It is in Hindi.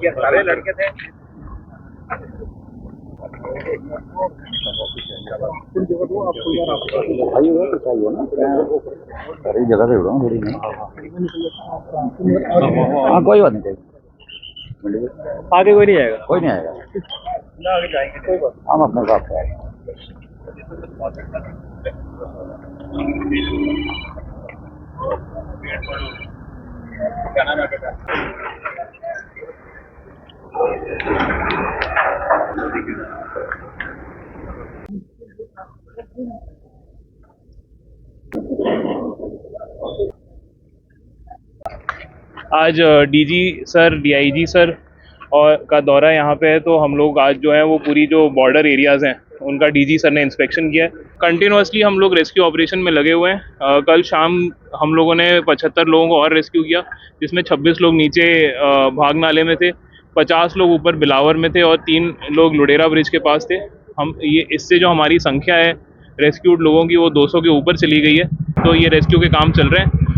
ये सारे लड़के थे। सारी जगह से उड़ा थोड़ी नहीं। हाँ कोई बात नहीं, आगे कोई नहीं आएगा, कोई नहीं आएगा, आगे जाएंगे, कोई बात हम अपने साथ से आएंगे। क्या नाम है बेटा? आज डीजी सर, डीआईजी सर और का दौरा यहाँ पे है, तो हम लोग आज जो है वो पूरी जो बॉर्डर एरियाज़ हैं उनका डीजी सर ने इंस्पेक्शन किया है। कंटिन्यूसली हम लोग रेस्क्यू ऑपरेशन में लगे हुए हैं। कल शाम हम लोगों ने 75 लोगों को और रेस्क्यू किया, जिसमें 26 लोग नीचे भाग नाले में थे, 50 लोग ऊपर बिलावर में थे और 3 लोग लुडेरा ब्रिज के पास थे। हम ये इससे जो हमारी संख्या है रेस्क्यूड लोगों की वो 200 के ऊपर चली गई है। तो ये रेस्क्यू के काम चल रहे हैं।